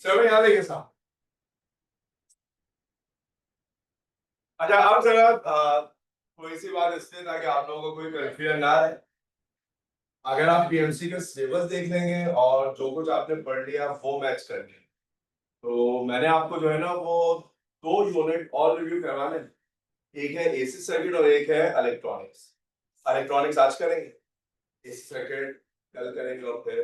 चलो यहाँ देखिए साहब। अच्छा अब जरा कोई सी बात इसलिए ताकि आप लोगों को कोई कंफ्यूजन ना रहे। अगर आप पीएमसी का सिलेबस देख लेंगे और जो कुछ आपने पढ़ लिया वो मैच कर लेंगे, तो मैंने आपको जो है ना वो 2 यूनिट और रिव्यू करवाने हैं। एक है एसी सर्किट और एक है इलेक्ट्रॉनिक्स। इलेक्ट्रॉनिक्स आज करेंगे, एसी सर्किट कल करेंगे और फिर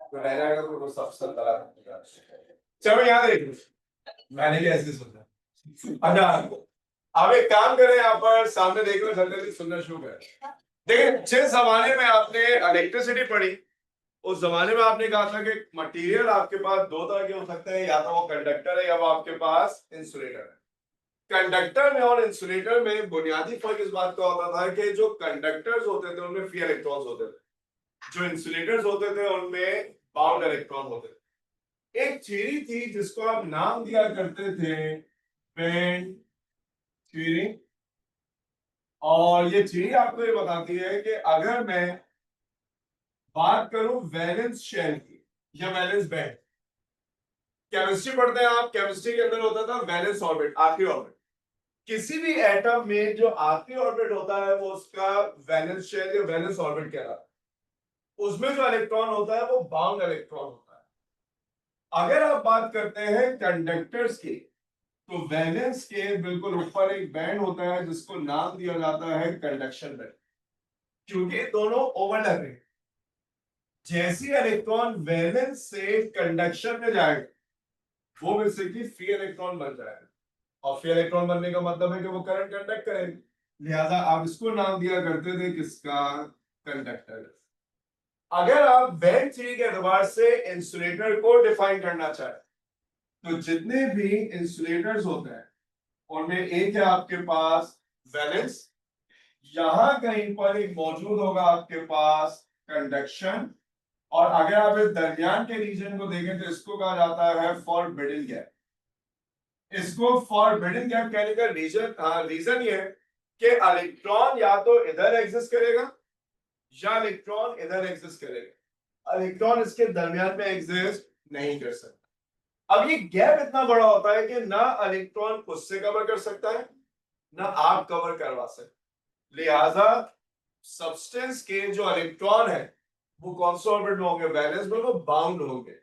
तो रह जाएगा तो वो सब सब करा। चलो यहाँ देखो, मैंने भी ऐसे सोचा। अच्छा अब एक काम करें, यहाँ पर सामने देख लो, जल्दी जल्दी सुनना शुरू करें। देखिए जिस जमाने में आपने इलेक्ट्रिसिटी पढ़ी उस जमाने में आपने कहा था कि मटेरियल आपके पास दो तरह के हो सकते हैं, या तो वो कंडक्टर है या वो आपके पास इंसुलेटर है। कंडक्टर में और इंसुलेटर में बुनियादी फर्क इस बात का होता था कि जो कंडक्टर्स होते थे उनमें फ्री इलेक्ट्रॉन्स होते थे, जो इंसुलेटर्स होते थे उनमें बाउंड इलेक्ट्रॉन होते थे। एक थ्योरी थी जिसको आप नाम दिया करते थे बैंड थ्योरी, और ये थ्योरी आपको ये बताती है कि अगर मैं बात करूं वैलेंस शेल की या वैलेंस बैंड, केमिस्ट्री पढ़ते हैं आप, केमिस्ट्री के अंदर होता था वैलेंस ऑर्बिट, आखिरी ऑर्बिट। किसी भी एटम में जो आखिरी ऑर्बिट होता है वो उसका वैलेंस शेल या वैलेंस ऑर्बिट कहलाता है। उसमें जो इलेक्ट्रॉन होता है वो बाउंड इलेक्ट्रॉन होता है। अगर आप बात करते हैं कंडक्टर्स की, तो वैलेंस के बिल्कुल ऊपर एक बैंड होता है जिसको नाम दिया जाता है कंडक्शन बैंड, क्योंकि दोनों ओवरलैप है। जैसी इलेक्ट्रॉन वैलेंस से कंडक्शन में जाएगा वो बेसिकली फ्री इलेक्ट्रॉन बन जाएगा, और फ्री इलेक्ट्रॉन बनने का मतलब है कि वो करंट कंडक्ट करेगा। लिहाजा आप इसको नाम दिया करते थे किसका, कंडक्टर। अगर आप बैंड थ्योरी के एतबार से इंसुलेटर को डिफाइन करना चाहें, तो जितने भी इंसुलेटर्स होते हैं उनमें एक है आपके पास वैलेंस, यहां कहीं पर एक मौजूद होगा आपके पास कंडक्शन, और अगर आप इस दरमियान के रीजन को देखें तो इसको कहा जाता है फॉरबिडन गैप। इसको फॉरबिडन गैप कहने का रीजन ये है कि इलेक्ट्रॉन या तो इधर एग्जिस्ट करेगा या इलेक्ट्रॉन इधर एग्जिस्ट करेगा, इलेक्ट्रॉन इसके दरमियान में एग्जिस्ट नहीं कर सकता। अब ये गैप इतना बड़ा होता है कि ना इलेक्ट्रॉन खुद से कवर कर सकता है ना आप कवर करवा सकते। लिहाजा सब्सटेंस के जो इलेक्ट्रॉन है वो कौन से ऑर्बिट में होंगे, वैलेंस में, वो बाउंड होंगे।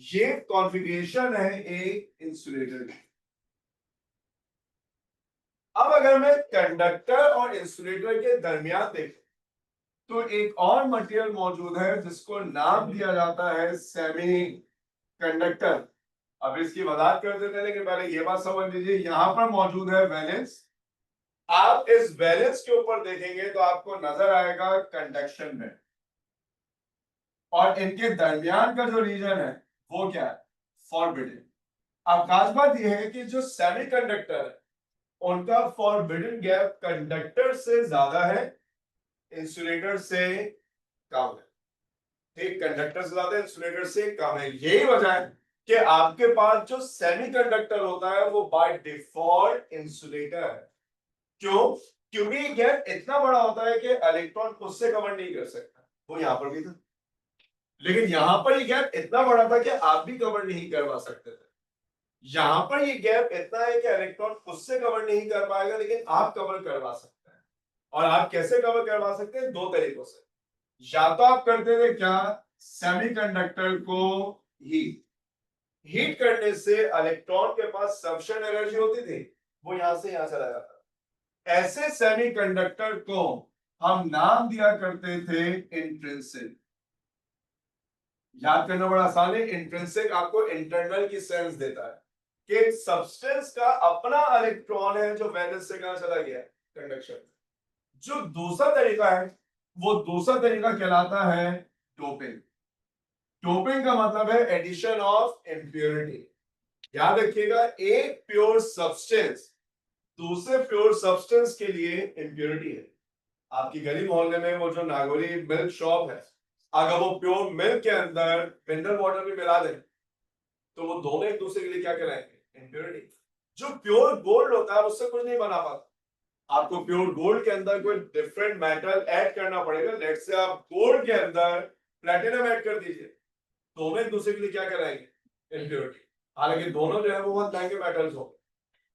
ये कॉन्फ़िगरेशन है एक इंसुलेटर की। अब अगर मैं कंडक्टर और इंसुलेटर के दरमियान देखूं तो एक और मटेरियल मौजूद है जिसको नाम दिया जाता है सेमी कंडक्टर। अब इसकी वजाहत कर देते हैं, लेकिन पहले ये बात समझ लीजिए, यहां पर मौजूद है वैलेंस। आप इस वैलेंस के ऊपर देखेंगे तो आपको नजर आएगा कंडक्शन में, और इनके दरमियान का जो रीजन है वो क्या है, फॉरबिडन। अब खास बात यह है कि जो सेमीकंडक्टर है उनका फॉरबिडन गैप कंडक्टर से ज्यादा है, इंसुलेटर से कम है। ठीक, कंडक्टर से ज्यादा इंसुलेटर से कम है। यही वजह है कि आपके पास जो सेमीकंडक्टर होता है वो बाय डिफॉल्ट इंसुलेटर है। क्यों? क्योंकि ये गैप इतना बड़ा होता है कि इलेक्ट्रॉन खुद से कवर नहीं कर सकता। वो यहां पर भी था, लेकिन यहां पर ये गैप इतना बड़ा था कि आप भी कवर नहीं करवा सकते थे। यहां पर ये गैप इतना है कि इलेक्ट्रॉन खुद से कवर नहीं कर पाएगा, लेकिन आप कवर करवा सकते हैं। और आप कैसे कवर करवा सकते हैं, दो तरीकों से। या तो आप करते थे क्या, सेमीकंडक्टर को हीट हीट करने से इलेक्ट्रॉन के पास सफिशिएंट एनर्जी होती थी, वो यहां से यहां चला जाता। ऐसे सेमीकंडक्टर को हम नाम दिया करते थे इंट्रिंसिक। याद करना बड़ा आसान है, इंट्रिंसिक आपको इंटरनल की सेंस देता है कि सब्सटेंस का अपना इलेक्ट्रॉन है जो वैलेंस से कहां चला गया, कंडक्शन। जो दूसरा तरीका है वो दूसरा तरीका कहलाता है डोपिंग। डोपिंग का मतलब है एडिशन ऑफ इम्प्योरिटी। याद रखिएगा, एक प्योर सब्सटेंस दूसरे प्योर सब्सटेंस के लिए इम्प्योरिटी है। आपकी गली मोहल्ले में वो जो नागौरी मिल्क शॉप है, अगर वो प्योर मिल्क के अंदर मिनरल वाटर भी मिला दें तो वो दोनों एक दूसरे के लिए क्या कहलाएंगे, इम्प्योरिटी। जो प्योर गोल्ड होता है उससे कुछ नहीं बना पाता, आपको प्योर गोल्ड के अंदर कोई डिफरेंट मेटल ऐड करना पड़ेगा। लेट्स से आप गोल्ड के अंदर प्लैटिनम ऐड कर दीजिए, दोनों एक दूसरे के लिए क्या कहलाएंगे, इम्प्योरिटी। हालांकि दोनों जो है वो बहुत महंगे मेटल्स होंगे।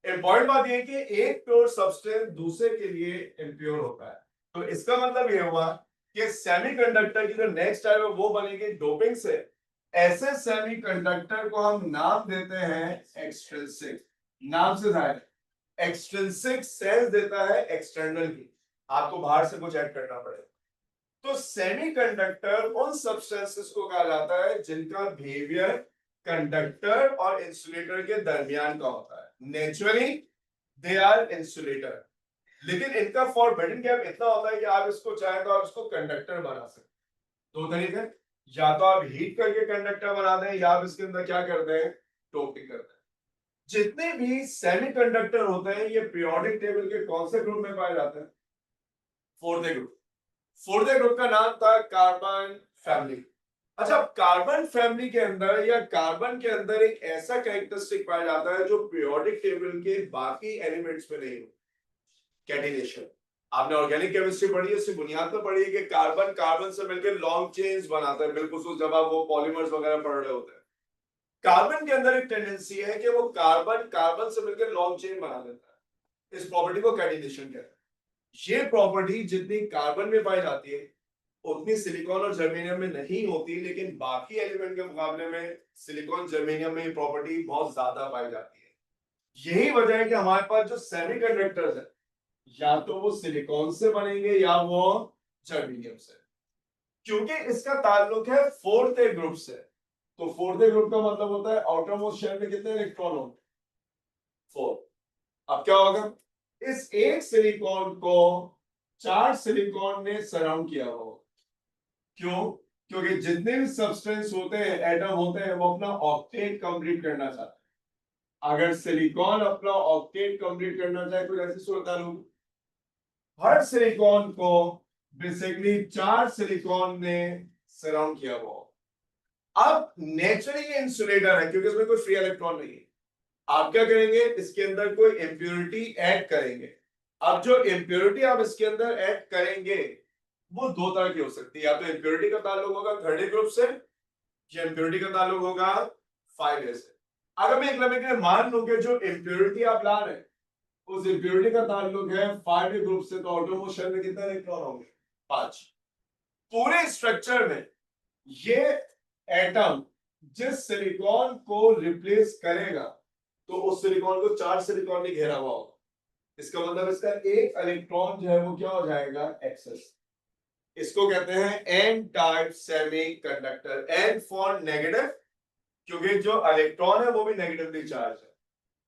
इंपॉर्टेंट बात यह है कि एक प्योर सब्सटेंस दूसरे के लिए इम्प्योर होता है। तो इसका मतलब यह हुआ कि सेमीकंडक्टर की जो नेक्स्ट टाइप है वो बनेगी डोपिंग से। ऐसे सेमीकंडक्टर को हम नाम देते हैं एक्सट्रिंसिक, नाम से जाहिर, एक्सट्रिंसिक सेंस देता है एक्सटर्नल की, आपको बाहर से कुछ ऐड करना पड़ेगा। तो सेमीकंडक्टर उन सब्सटेंसेस को कहा जाता है जिनका बिहेवियर कंडक्टर और इंसुलेटर के दरमियान का होता है। नेचुरली दे आर इंसुलेटर, लेकिन इनका फॉरबिडन गैप इतना होता है कि आप इसको चाहें तो आप इसको कंडक्टर बना सकते। दो तरीके, या तो आप हीट करके कंडक्टर बना दें या आप इसके अंदर क्या कर दें, डोपिंग कर दें। जितने भी सेमीकंडक्टर होते हैं ये पीरियोडिक टेबल के कौन से ग्रुप में पाए जाते हैं, फोर्थ ग्रुप। फोर्थ ग्रुप का नाम था कार्बन फैमिली। अच्छा, कार्बन फैमिली के अंदर या कार्बन के अंदर एक ऐसा कैरेक्टरिस्टिक पाया जाता है जो पीरियोडिक टेबल के बाकी एलिमेंट्स में नहीं हो, कैटिनेशन। आपने ऑर्गेनिक केमिस्ट्री पढ़ी है, उसकी बुनियाद तो पढ़ी है कि कार्बन कार्बन से मिलकर लॉन्ग चेन्स बनाता है, बिल्कुल जब आप वो पॉलीमर्स वगैरह पढ़ रहे होते हैं। कार्बन के अंदर एक टेंडेंसी है कि वो कार्बन कार्बन से मिलकर लॉन्ग चेन बना देता है, इस प्रॉपर्टी को कैटिनेशन कहते हैं। ये प्रॉपर्टी जितनी कार्बन में पाई जाती है उतनी सिलिकॉन और जर्मेनियम में नहीं होती, लेकिन बाकी एलिमेंट के मुकाबले में सिलिकॉन जर्मेनियम में ये प्रॉपर्टी बहुत ज्यादा पाई जाती है। यही वजह है कि हमारे पास जो सेमीकंडक्टर्स है या तो वो सिलिकॉन से बनेंगे या वो जर्मेनियम से, क्योंकि इसका ताल्लुक है फोर्थ ग्रुप से। तो फोर्थ ग्रुप का मतलब होता है आउटर मोस्ट शेल में कितने इलेक्ट्रॉन होंगे, 4। अब क्या होगा, इस एक सिलिकॉन को 4 सिलिकॉन ने सराउंड किया हुआ। क्यों, क्योंकि जितने भी सब्सटेंस होते हैं, एटम होते हैं, वो अपना ऑक्टेट कंप्लीट करना चाहते हैं। अगर सिलिकॉन अपना ऑक्टेट कंप्लीट करना चाहे तो ऐसी सूरत होगी, हर सिलिकॉन को बेसिकली 4 सिलिकॉन ने सराउंड किया हुआ। अब नेचुरली इंसुलेटर है क्योंकि इसमें कोई फ्री इलेक्ट्रॉन नहीं है। आप क्या करेंगे, इसके अंदर कोई इंप्योरिटी ऐड करेंगे। अब जो इंप्योरिटी आप इसके अंदर ऐड करेंगे वो दो तरह की हो सकती है, या तो इंप्योरिटी का ताल्लुक होगा थर्ड ग्रुप से या इंप्योरिटी का ताल्लुक होगा 5A से। अगर मैं एक लम्हे के लिए मान लूं कि जो इंप्योरिटी आप ला रहे हैं उस इंप्योरिटी का ताल्लुक है 5A ग्रुप से, तो ऑटोमोस्ट शेल में कितने इलेक्ट्रॉन होंगे, 5। पूरे स्ट्रक्चर में ये एटम जिस सिलिकॉन को रिप्लेस करेगा तो उस सिलिकॉन को 4 सिलिकॉन ने घेरा हुआ होगा। इसका मतलब इसका एक इलेक्ट्रॉन जो है वो क्या हो जाएगा, एक्सेस। इसको कहते हैं N type semiconductor. N for negative, क्योंकि जो इलेक्ट्रॉन है वो भी नेगेटिवली चार्ज है,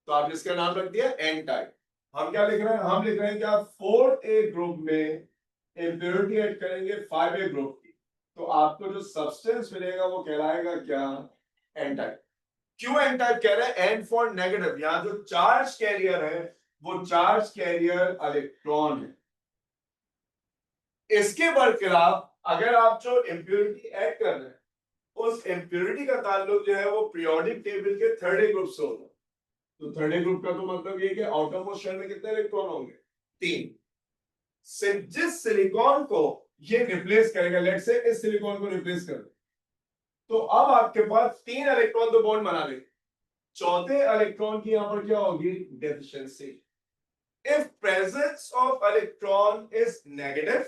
तो आपने इसका नाम रख दिया एन टाइप। हम क्या लिख रहे हैं, हम लिख रहे हैं कि आप 4A ग्रुप में इंप्योरिटी ऐड करेंगे 5A ग्रुप की, तो आपको जो सब्सटेंस मिलेगा वो कहलाएगा क्या, एन टाइप। क्यों एन टाइप कह रहे हैं, एन फॉर नेगेटिव, यहां जो चार्ज कैरियर है वो चार्ज कैरियर इलेक्ट्रॉन है। इसके बरखिलाफ अगर आप जो इंप्योरिटी ऐड कर रहे हैं उस इंप्योरिटी का ताल्लुक जो है वो पीरियोडिक टेबल के थर्ड ग्रुप से होगा। तो थर्ड ग्रुप का तो मतलब ये कि आउटर मोस्ट शेल में कितने इलेक्ट्रॉन होंगे, 3। जिस सिलिकॉन को ये रिप्लेस करेगा, लेट्स से इस सिलिकॉन को रिप्लेस कर दे, तो अब आपके पास 3 इलेक्ट्रॉन तो बॉन्ड बना ले, चौथे इलेक्ट्रॉन की यहां पर क्या होगी, deficiency. If presence of electron is negative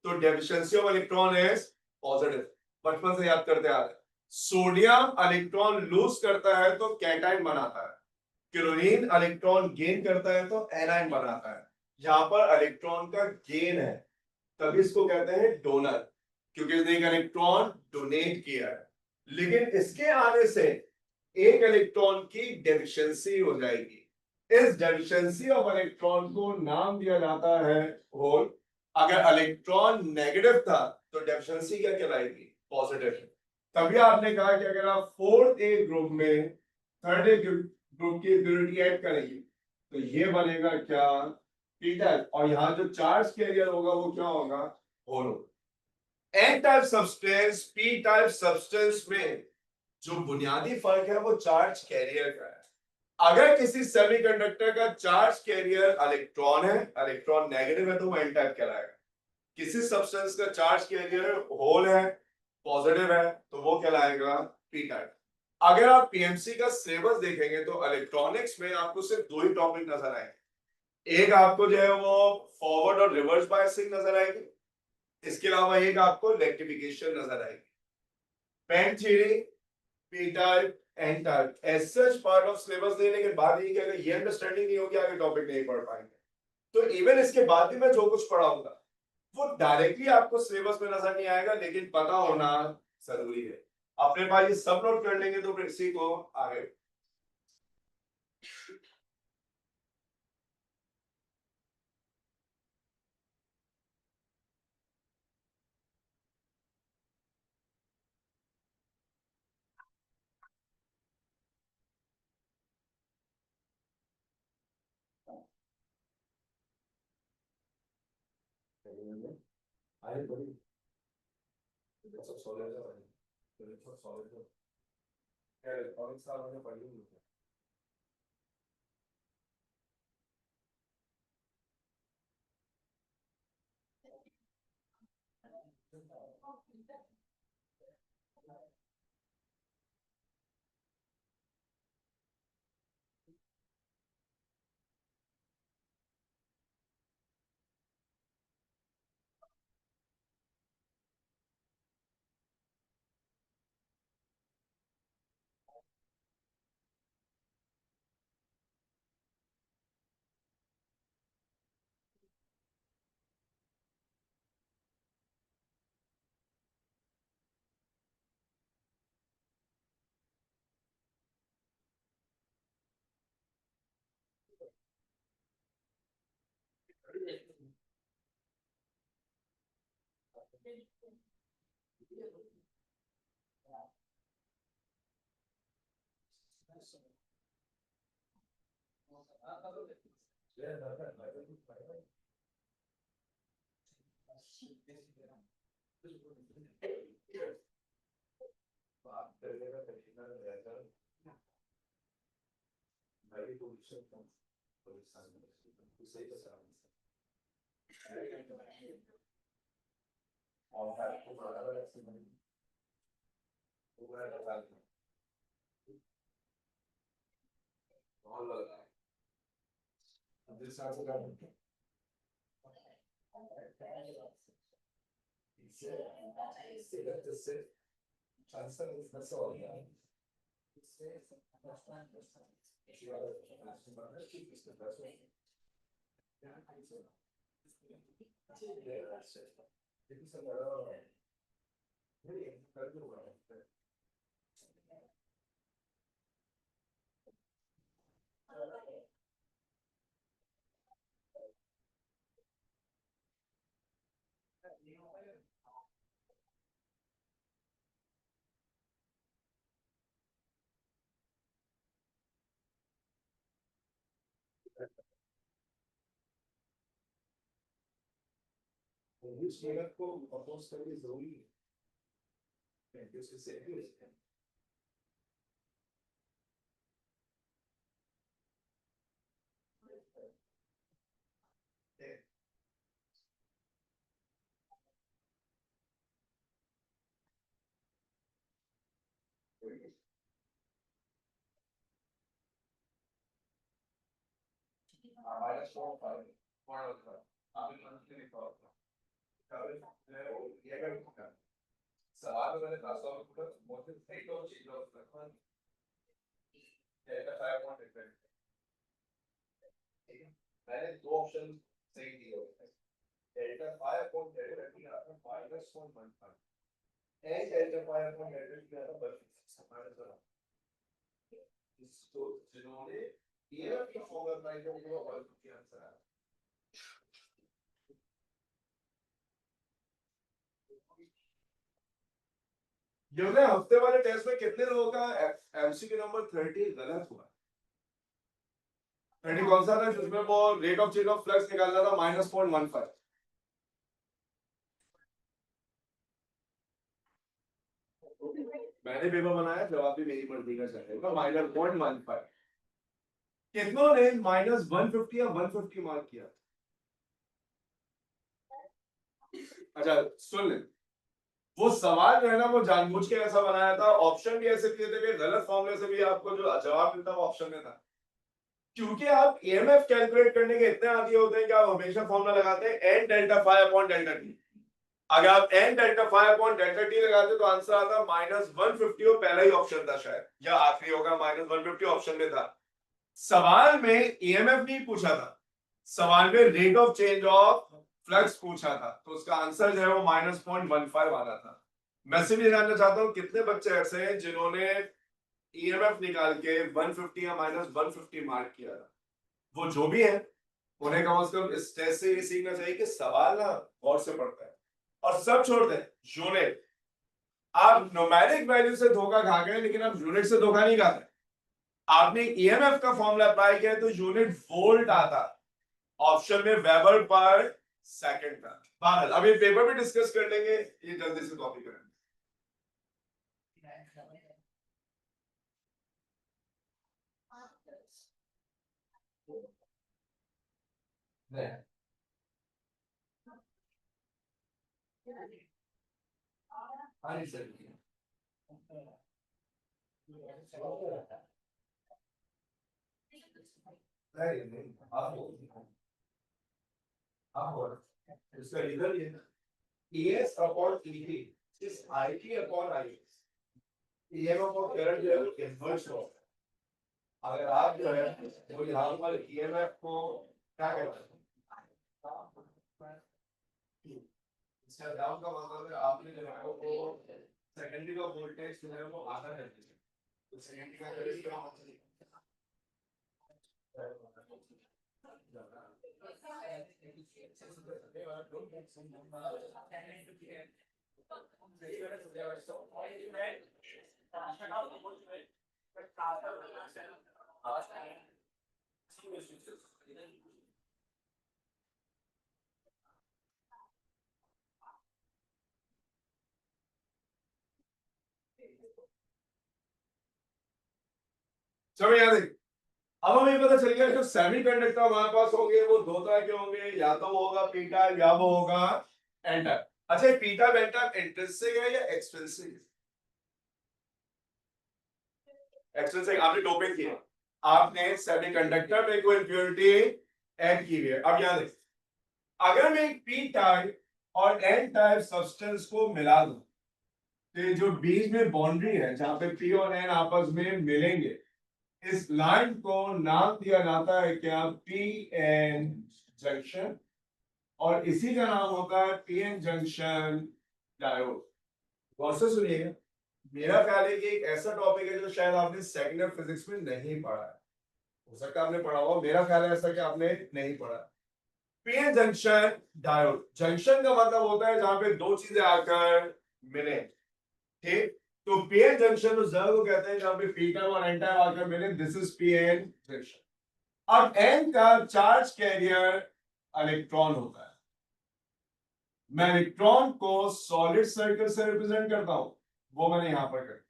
तो deficiency of electron is positive. बचपन से याद करते आ रहे, सोडियम इलेक्ट्रॉन लूज करता है तो कैटाइन बनाता है, क्लोरीन इलेक्ट्रॉन गेन करता है तो एनाइन बनाता है। यहां पर इलेक्ट्रॉन का गेन है, तभी इसको कहते हैं डोनर, क्योंकि इसने एक इलेक्ट्रॉन डोनेट किया है। लेकिन इसके आने से एक इलेक्ट्रॉन की डेफिशिएंसी हो जाएगी। इस डेफिशिएंसी ऑफ इलेक्ट्रॉन को नाम दिया जाता है होल। अगर इलेक्ट्रॉन नेगेटिव था तो डेफिशिएंसी क्या कहलाएगी, पॉजिटिव। तभी आपने कहा कि अगर आप 4A ग्रुप में थर्ड ग्रुप की इंप्योरिटी ऐड करेंगे तो ये बनेगा क्या, पी टाइप, और यहां जो चार्ज कैरियर होगा वो क्या होगा, होल होगा। N type substance, P type substance में जो बुनियादी फर्क है वो चार्ज कैरियर का है। अगर किसी सेमीकंडक्टर का चार्ज कैरियर इलेक्ट्रॉन है, इलेक्ट्रॉन नेगेटिव है, तो वो एन टाइप कहलाएगा। किसी सब्सटेंस का चार्ज कैरियर होल है, पॉजिटिव है, तो वो कहलाएगा पी टाइप। अगर आप पीएमसी का सिलेबस देखेंगे तो इलेक्ट्रॉनिक्स में आपको सिर्फ दो ही टॉपिक नजर आएंगे। एक आपको जो है वो फॉरवर्ड और रिवर्स बायसिंग नजर आएगी, इसके अलावा एक आपको इलेक्ट्रिफिकेशन नजर आएगी। Band theory, P type, N type, as such part of syllabus देने के बाद ही अगर ये अंडरस्टैंडिंग नहीं होगी आगे टॉपिक नहीं पढ़ पाएंगे। तो इवन इसके बाद भी मैं जो कुछ पढ़ाऊंगा वो डायरेक्टली आपको सिलेबस में नजर नहीं आएगा, लेकिन पता होना जरूरी है। अपने पास ये सब नोट कर लेंगे तो फिर इसी को आगे आगे बढ़ी। सब सॉलिड है भाई, तो सब सॉलिड है। क्या इलेक्ट्रॉनिक्स का मैंने पढ़ी नहीं है। बात करने का तरीका रहता है भाई, तो उससे कम परेशान है, सही बता और है तो बराबर ऐसे नहीं वो बता बहुत लगा जिस हिसाब से कर इससे चांसर is all yeah. इस मेहनत को अपोज करनी जरूरी है क्योंकि उसके से हमारा शो पर कौन होता है आप मंथली रिपोर्ट ये कर सवाल मैंने क्लास में पूछा मोटिव एक और चीज और रखा डेल्टा 5 पॉइंट डिफरेंट, ठीक है। मैंने दो ऑप्शन सही दिए होते हैं, डेल्टा 5 पॉइंट डेल्टा की आता है -1.5 एंड डेल्टा 5 पॉइंट डेल्टा की आता है बस माइनस 1। इसको जिन्होंने ये की फॉर्मूला बनाई थी वो और की आंसर है। जो है हफ्ते वाले टेस्ट में कितने लोगों का एमसीक्यू नंबर 30 गलत हुआ? 30 कौन सा था जिसमें वो rate of change of flux निकालना था -0.15? मैंने पेपर बनाया, जवाब भी मेरी मर्जी का चलेगा। -0.15 कितनों ने -150 या 150 मार्क किया? अच्छा सुन ले, वो सवाल जो है ना वो जानबूझ के ऐसा बनाया था, ऑप्शन भी ऐसे दिए थे कि गलत फॉर्मूले से भी आपको जो जवाब मिलता वो ऑप्शन में था। क्योंकि आप ईएमएफ कैलकुलेट करने के इतने आदी होते हैं कि आप हमेशा फॉर्मूला लगाते हैं n delta five upon delta T. अगर आप n delta five upon delta T लगाते तो आंसर आता -150, वो पहला ही ऑप्शन था शायद, या आखिरी होगा, -150 ऑप्शन में था। सवाल में ईएमएफ नहीं पूछा था, सवाल में rate of change of flux पूछा था, तो उसका आंसर जो है वो -0.15 आना था। मैं सिर्फ ये जानना चाहता हूँ कितने बच्चे ऐसे हैं जिन्होंने ईएमएफ निकाल के 150 या -150 मार्क किया था। वो जो भी है उन्हें कम से कम इस टेस्ट से ये सीखना चाहिए कि सवाल ना गौर से पढ़ता है, और सब छोड़ दें यूनिट। आप न्यूमेरिक वैल्यू से धोखा खा गए, लेकिन आप यूनिट से धोखा नहीं खाते। आपने ईएमएफ का फॉर्मूला अप्लाई किया तो यूनिट वोल्ट आता, ऑप्शन में वेबर पर सेकंड था। बहरहाल अभी पेपर भी डिस्कस कर लेंगे, ये जल्दी से कॉपी करेंगे। इसका रीजन ये ES अपॉन ET इस IT अपॉन IS, EMF और करंट जो है वो इन्वर्स होता है। अगर आप जो है वो यहाँ पर EMF को क्या कहते हैं, इसका डाउन का मतलब है आपने जो है वो सेकेंडरी का वोल्टेज जो है वो आधा कर दिया, तो सेकेंडरी का करंट क्या होता है? चलो याद है, अब हमें पता चल गया जो सेमीकंडक्टर हमारे पास होंगे वो दो तरह के होंगे, या तो वो होगा पी टाइप या वो होगा एन टाइप। अच्छा P type N type intrinsic है या एक्सट्रिंसिक है? एक्सट्रिंसिक, आपने टॉपिक किया, आपने सेमीकंडक्टर में कोई इंप्योरिटी ऐड की हुई है। अब याद है, अगर मैं एक पी टाइप और एन टाइप सब्सटेंस को मिला दूं, तो ये जो बीच में बाउंड्री है जहां पे पी और एन आपस में मिलेंगे, इस लाइन को नाम दिया जाता है क्या, पी एन जंक्शन, और इसी का नाम होता है पी एन जंक्शन डायोड। गौर से सुनिएगा, मेरा ख्याल है कि एक ऐसा टॉपिक है जो शायद आपने सेकंड ईयर फिजिक्स में नहीं पढ़ा है, हो सकता है आपने पढ़ा हो, मेरा ख्याल है ऐसा कि आपने नहीं पढ़ा। पीएन जंक्शन डायोड, जंक्शन का मतलब होता है जहां पे दो चीजें आकर मिले, ठीक? तो पीएन जंक्शन उस जगह को कहते हैं जहां पे पी टाइप और एन टाइप आकर मिले, दिस इज पीएन जंक्शन। अब एन का चार्ज कैरियर इलेक्ट्रॉन होता है, मैं इलेक्ट्रॉन को सॉलिड सर्कल से रिप्रेजेंट करता हूं, वो मैंने यहां पर कर।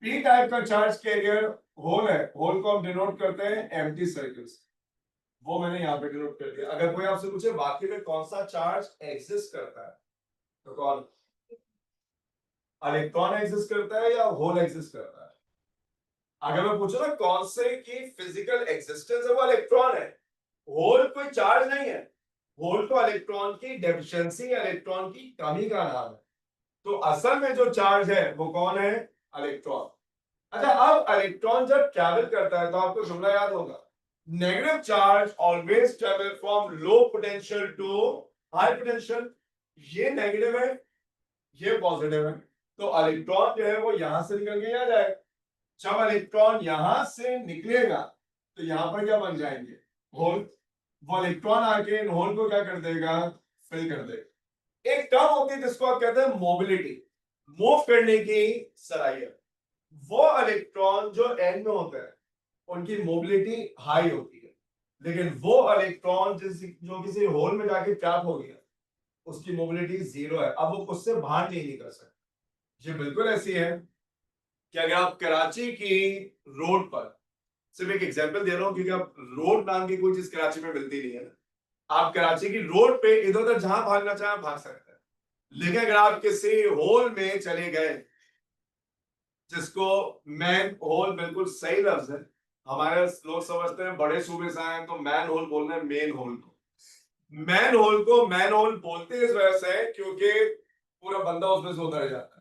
पी टाइप का चार्ज कैरियर होल है, होल को हम डिनोट करते हैं एम्प्टी सर्कल्स, वो मैंने यहां पे डिनोट कर दिया। अगर कोई आपसे पूछे वाक्य में कौन सा चार्ज एग्जिस्ट करता है, तो कौन, इलेक्ट्रॉन एग्जिस्ट करता है या होल एग्जिस्ट करता है? अगर मैं पूछूं ना कौन से की फिजिकल एग्जिस्टेंस है, वो इलेक्ट्रॉन है, होल कोई चार्ज नहीं है, होल को इलेक्ट्रॉन की डेफिशिएंसी या इलेक्ट्रॉन की कमी का नाम है। तो असल में जो चार्ज है वो कौन है, इलेक्ट्रॉन। अच्छा अब इलेक्ट्रॉन जब ट्रैवल करता है तो आपको जुमला याद होगा, negative charge always travel from low potential to high potential, ये नेगेटिव है ये पॉजिटिव है, तो इलेक्ट्रॉन जो है वो यहां से निकल के यहाँ जाएगा। जब इलेक्ट्रॉन यहां से निकलेगा तो यहां पर क्या बन जाएंगे, होल, वो इलेक्ट्रॉन आके इन होल को क्या कर देगा, फिल कर देगा। एक टर्म होती है जिसको आप कहते हैं मोबिलिटी, मूव करने की सलाहियत। वो इलेक्ट्रॉन जो एन में होते हैं उनकी मोबिलिटी हाई होती है, लेकिन वो इलेक्ट्रॉन जो किसी होल में जाके ट्रैप हो गया उसकी मोबिलिटी जीरो है, अब वो उससे बाहर नहीं निकल सकता। ये बिल्कुल ऐसी है कि अगर आप कराची की रोड पर, सिर्फ एक एग्जांपल दे रहा हूं क्योंकि आप रोड नाम की कोई चीज कराची में मिलती नहीं है ना, आप कराची की रोड पे इधर उधर जहां भागना चाहें भाग सकते हैं, लेकिन अगर आप किसी होल में चले गए, जिसको मैन होल बिल्कुल सही लफ्ज है, हमारे लोग समझते हैं बड़े सूबे से आए तो मैन होल बोलना है मेन होल को, मैन होल को मैन होल बोलते हैं इस वजह से क्योंकि पूरा बंदा उसमें से उतर जाता है।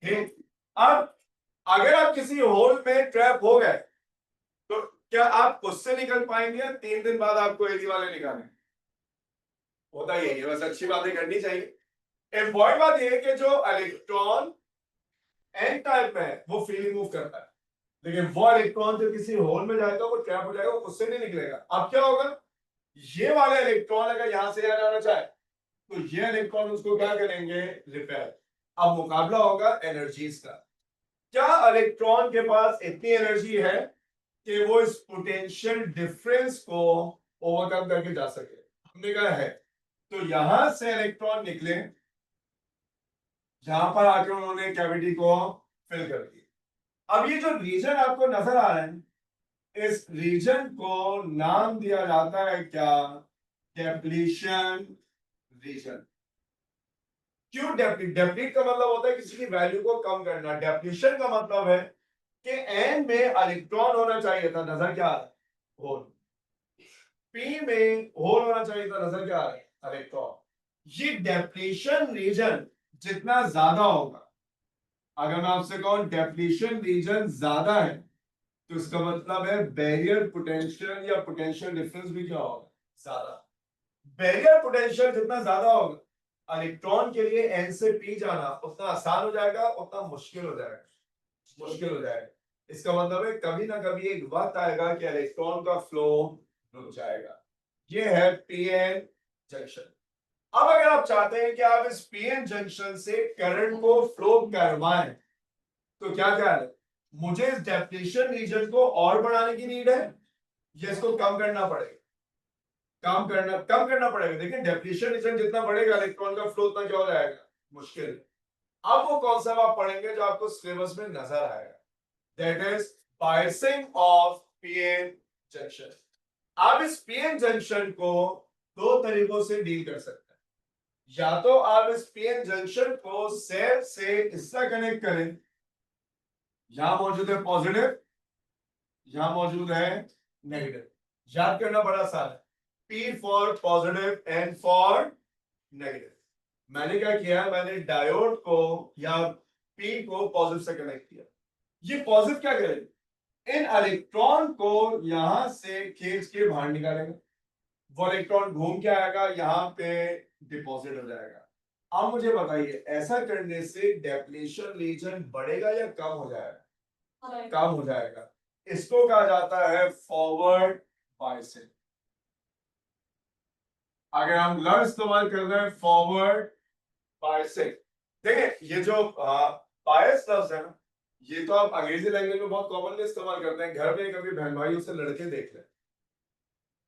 ठीक, अब अगर आप किसी होल में ट्रैप हो गए तो क्या आप उससे निकल पाएंगे या 3 दिन बाद आपको एडी वाले निकालेंगे? होता ही है, बस अच्छी बातें करनी चाहिए। इंपॉर्टेंट बात यह है कि जो इलेक्ट्रॉन एन टाइप में है वो फ्रीली मूव करता है, लेकिन वो इलेक्ट्रॉन जो किसी होल में जाएगा वो ट्रैप हो जाएगा, वो उससे नहीं निकलेगा। अब क्या होगा, ये वाला इलेक्ट्रॉन अगर यहां से यहां जाना चाहे तो ये इलेक्ट्रॉन उसको क्या करेंगे, रिपेल। अब मुकाबला होगा एनर्जीज का। क्या इलेक्ट्रॉन के पास इतनी एनर्जी है कि वो इस पोटेंशियल डिफरेंस को ओवरकम करके जा सके? हमने कहा है। तो यहां से इलेक्ट्रॉन निकले, यहां पर आकर उन्होंने कैविटी को फिल कर दिया। अब ये जो रीजन आपको नजर आ रहा है, इस रीजन को नाम दिया जाता है क्या, डेप्लीशन रीजन। क्यों डेप्लीट? डेप्लीट का मतलब होता है किसी की वैल्यू को कम करना, डेप्लीशन का मतलब है कि एन में इलेक्ट्रॉन होना चाहिए था, नजर क्या आ रहा है, होल। पी में होल होना चाहिए था, नजर क्या आ रहा है, इलेक्ट्रॉन। ये डेप्लीशन रीजन जितना ज्यादा होगा, अगर मैं आपसे कहूं डेप्लीशन रीजन ज्यादा है, तो इसका मतलब है बैरियर पोटेंशियल या पोटेंशियल डिफरेंस भी क्या होगा, ज्यादा। बैरियर पोटेंशियल जितना ज्यादा होगा, इलेक्ट्रॉन के लिए एन से पी जाना उतना आसान हो जाएगा, उतना मुश्किल हो जाएगा, मुश्किल हो जाएगा। इसका मतलब है कभी ना कभी एक वक्त आएगा कि इलेक्ट्रॉन का फ्लो रुक जाएगा। ये है पीएन जंक्शन। अब अगर आप चाहते हैं कि आप इस पीएन जंक्शन से करंट को फ्लो करवाएं, तो क्या क्या है, मुझे इस डेप्लीशन रीजन को और बढ़ाने की नीड है या इसको कम करना पड़ेगा? कम करना पड़ेगा। देखिए डेप्लीशन रीजन जितना बढ़ेगा इलेक्ट्रॉन का फ्लो उतना क्या हो जाएगा, मुश्किल। अब वो कॉन्सेप्ट आप पढ़ेंगे जो आपको सिलेबस में नजर आएगा, that is biasing of PN junction. आप इस पीएन जंक्शन को दो तरीकों से डील कर सकते हैं। या तो आप इस पीएन जंक्शन को सेल से इससे कनेक्ट करें, यहां मौजूद है पॉजिटिव, यहां मौजूद है नेगेटिव। याद करना बड़ा आसान है, P for positive, N for negative. मैंने क्या किया, मैंने डायोड को या P को पॉजिटिव से कनेक्ट किया। ये पॉजिटिव क्या करेगा, इन इलेक्ट्रॉन को यहां से खींच के बाहर निकालेगा, वो इलेक्ट्रॉन घूम के आएगा, यहां पे डिपॉजिट हो जाएगा। अब मुझे बताइए ऐसा करने से डेप्लीशन रीजन बढ़ेगा या कम हो जाएगा? कम हो जाएगा। इसको कहा जाता है फॉरवर्ड बायसिंग। अगर हम लफ्ज इस्तेमाल कर रहे हैं फॉरवर्ड बायसिंग, देखिए ये जो बायस लफ्ज है ना, ये तो आप अंग्रेजी लैंग्वेज में बहुत कॉमनली इस्तेमाल करते हैं। घर में कभी बहन भाइयों से लड़के देख लें,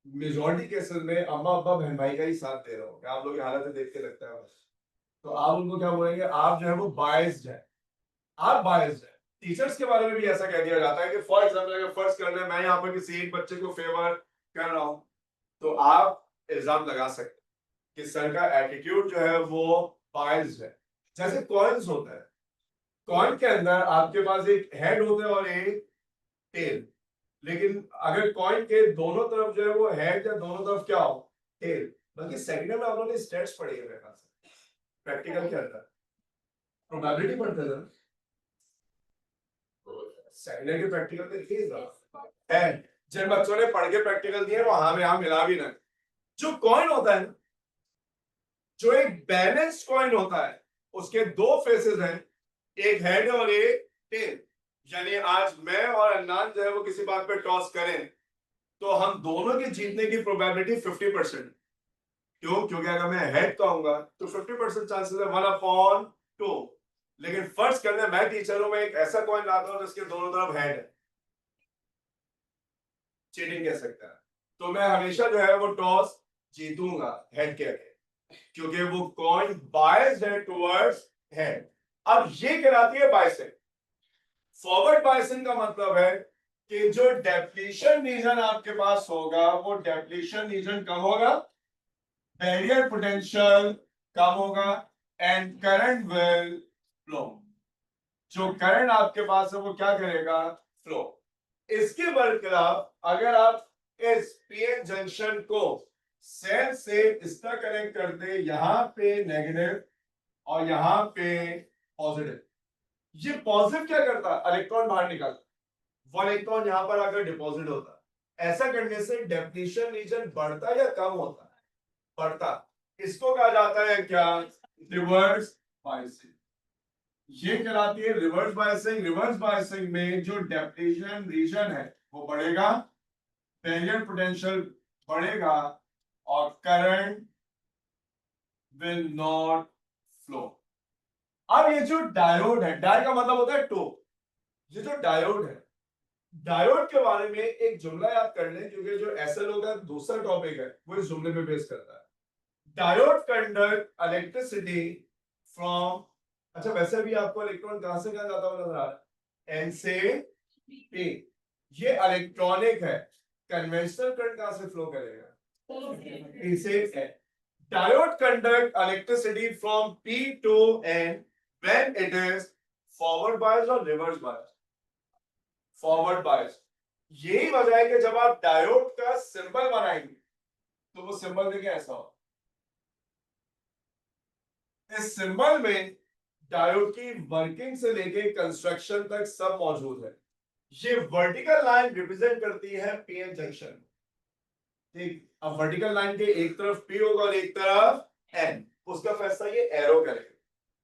मेजोरिटी केसेस में अम्मा अब्बा बहन भाई का ही साथ दे रहे हो, आप लोग की हालत देख के लगता है बस, तो आप उनको क्या बोलेंगे, आप जो है वो बायस्ड है, आप बायस्ड है। टीचर्स के बारे में भी ऐसा कह दिया जाता है कि फॉर एग्जाम्पल अगर फर्ज कर ले मैं यहाँ पर किसी एक बच्चे को फेवर कर रहा हूँ, तो आप इल्जाम लगा सकते हैं कि सर का एटीट्यूड जो है वो बायस्ड है। जैसे कॉइन्स होता है, कॉइन के अंदर आपके पास एक हेड होता है और एक टेल, लेकिन अगर कॉइन के दोनों तरफ जो है वो हेड या दोनों तरफ क्या हो, टेल। बल्कि सेकंड में आप लोगों ने स्टेट्स पढ़ी है मेरे ख्याल से प्रैक्टिकल के अंदर, प्रोबेबिलिटी पढ़ते थे ना, सेकंड ईयर के प्रैक्टिकल में लिखिए है। जिन बच्चों ने पढ़ के प्रैक्टिकल दिए वो हाँ में हाँ मिला भी ना। जो कॉइन होता है ना, जो एक बैलेंस्ड कॉइन होता है, उसके दो फेसेस हैं, एक हेड और एक टेल। यानी आज मैं और अन्नान जो है वो किसी बात पे टॉस करें तो हम दोनों के जीतने की प्रोबेबिलिटी 50%। क्यों? क्योंकि अगर मैं हेड कहूंगा तो 50% चांसेस है 1/2। लेकिन फर्ज करने मैं टीचर हूं, मैं एक ऐसा कॉइन लाता हूं जिसके दोनों तरफ हेड है, चीटिंग कह सकता है, तो मैं हमेशा जो है वो टॉस जीतूंगा हेड के आगे, क्योंकि वो कॉइन बायस्ड है टुवर्ड्स हेड। अब ये कहलाती है बायसिंग। फॉरवर्ड बायसिंग का मतलब है कि जो डेप्लीशन रीजन आपके पास होगा वो डेप्लीशन रीजन कम होगा, बैरियर पोटेंशियल कम होगा, एंड करंट विल फ्लो। जो करंट आपके पास है वो क्या करेगा, फ्लो। इसके बरखिलाफ अगर आप इस पीएन जंक्शन को सेल से इस तरह कनेक्ट कर दे, यहां पे नेगेटिव और यहां पे पॉजिटिव, ये पॉजिटिव क्या करता है, इलेक्ट्रॉन बाहर निकालता, वो इलेक्ट्रॉन यहां पर आकर डिपॉजिट होता है। ऐसा करने से डेप्लीशन रीजन बढ़ता या कम होता है, बढ़ता। इसको कहा जाता है क्या, रिवर्स बायसिंग। ये कहलाती है रिवर्स बायसिंग। रिवर्स बायसिंग में जो डेप्लीशन रीजन है वो बढ़ेगा, बैरियर पोटेंशियल बढ़ेगा, और करंट विल नॉट फ्लो। अब ये जो डायोड है, डायोड का मतलब होता है टो, ये जो डायोड है, डायोड के बारे में एक जुमला याद कर लें, क्योंकि जो एसएलओ का दूसरा टॉपिक है वो इस जुमले पे बेस करता है। डायोड कंडक्ट इलेक्ट्रिसिटी फ्रॉम, अच्छा वैसे भी आपको इलेक्ट्रॉन कहां से कहां जाता हुआ नजर आ रहा है, एन से पी। ये इलेक्ट्रॉनिक है, कन्वेंशनल करंट कहां से फ्लो करेगा, पी से N. Diode conduct electricity from P to N when it is forward bias और रिवर्स बायस। फॉरवर्ड बायस, यही वजह है कि जब आप डायोड का सिंबल बनाएंगे तो वो सिंबल देखिए ऐसा हो। इस सिंबल में डायोड की वर्किंग से लेके कंस्ट्रक्शन तक सब मौजूद है। ये वर्टिकल लाइन रिप्रेजेंट करती है पीएन जंक्शन। ठीक, अब वर्टिकल लाइन के एक तरफ पी होगा और एक तरफ एन, उसका फैसला ये एरो करेगा।